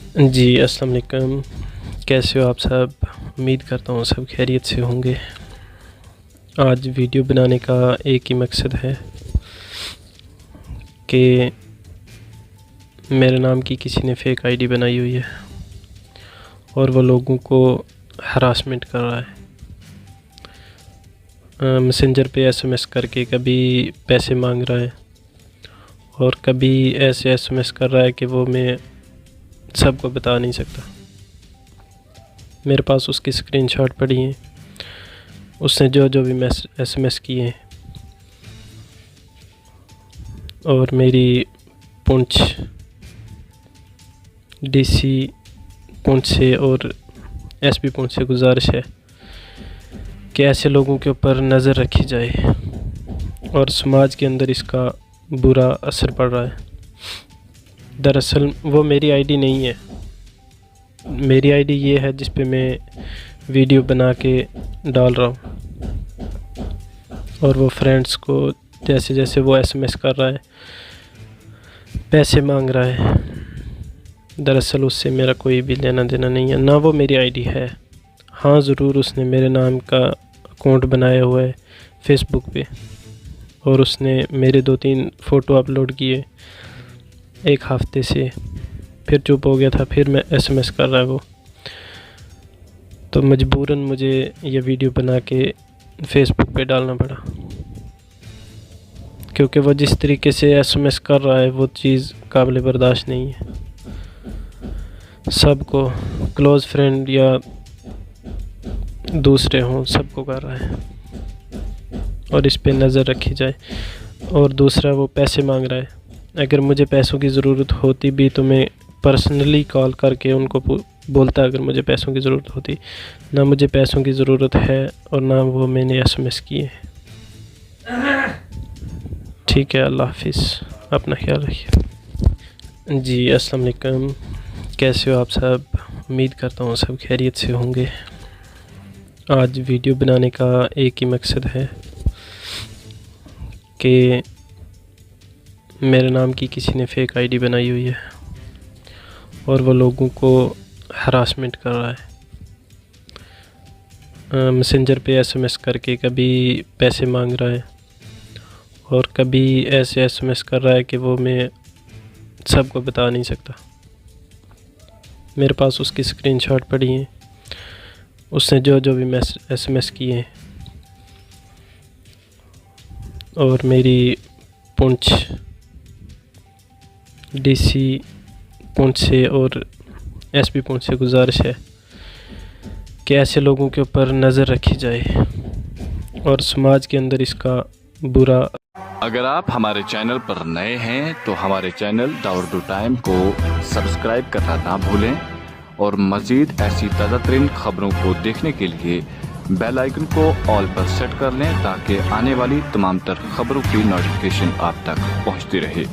जी, अस्सलाम वालेकुम। कैसे हो आप सब? उम्मीद करता हूँ सब खैरियत से होंगे। आज वीडियो बनाने का एक ही मकसद है कि मेरे नाम की किसी ने फ़ेक आईडी बनाई हुई है और वो लोगों को हरासमेंट कर रहा है। मैसेंजर पे एसएमएस करके कभी पैसे मांग रहा है और कभी ऐसे एसएमएस कर रहा है कि वो मैं सबको बता नहीं सकता। मेरे पास उसकी स्क्रीनशॉट पड़ी है, उसने जो जो भी एसएमएस किए हैं और मेरी पुंछ डीसी पुंछ से और एसपी पुंछ से गुजारिश है कि ऐसे लोगों के ऊपर नज़र रखी जाए और समाज के अंदर इसका बुरा असर पड़ रहा है। दरअसल वो मेरी आईडी नहीं है, मेरी आईडी ये है जिस पे मैं वीडियो बना के डाल रहा हूँ और वो फ्रेंड्स को जैसे जैसे वो एसएमएस कर रहा है, पैसे मांग रहा है। दरअसल उससे मेरा कोई भी लेना देना नहीं है, ना वो मेरी आईडी है। हाँ, ज़रूर उसने मेरे नाम का अकाउंट बनाया हुआ है फेसबुक पे और उसने मेरे 2-3 फ़ोटो अपलोड किए एक हफ़्ते से, फिर चुप हो गया था, फिर मैं एसएमएस कर रहा है वो। तो मजबूरन मुझे ये वीडियो बना के फेसबुक पे डालना पड़ा क्योंकि वो जिस तरीके से एसएमएस कर रहा है वो चीज़ काबिल बर्दाश्त नहीं है। सबको, क्लोज़ फ्रेंड या दूसरे हों, सबको कर रहा है और इस पे नज़र रखी जाए। और दूसरा, वो पैसे मांग रहा है। अगर मुझे पैसों की ज़रूरत होती भी तो मैं पर्सनली कॉल करके उनको बोलता अगर मुझे पैसों की ज़रूरत होती। ना मुझे पैसों की ज़रूरत है और ना वो मैंने एसएमएस किए। ठीक है, अल्लाह हाफिज़, अपना ख्याल रखिए। जी, अस्सलाम वालेकुम। कैसे हो आप सब? उम्मीद करता हूँ सब खैरियत से होंगे। आज वीडियो बनाने का एक ही मकसद है कि मेरे नाम की किसी ने फ़ेक आईडी बनाई हुई है और वो लोगों को हरासमेंट कर रहा है। मैसेंजर पे एसएमएस करके कभी पैसे मांग रहा है और कभी ऐसे एसएमएस कर रहा है कि वो मैं सबको बता नहीं सकता। मेरे पास उसकी स्क्रीनशॉट पड़ी है, उसने जो जो भी एसएमएस किए हैं और मेरी पुंछ डीसी पुंछ से और एसपी पुंछ से गुजारिश है कि ऐसे लोगों के ऊपर नज़र रखी जाए और समाज के अंदर इसका बुरा। अगर आप हमारे चैनल पर नए हैं तो हमारे चैनल दाऊद टाइम को सब्सक्राइब करना ना भूलें और मज़ीद ऐसी ताज़ा तरीन खबरों को देखने के लिए बेल आइकन को ऑल पर सेट कर लें ताकि आने वाली तमाम तर खबरों की नोटिफिकेशन आप तक पहुंचती रहे।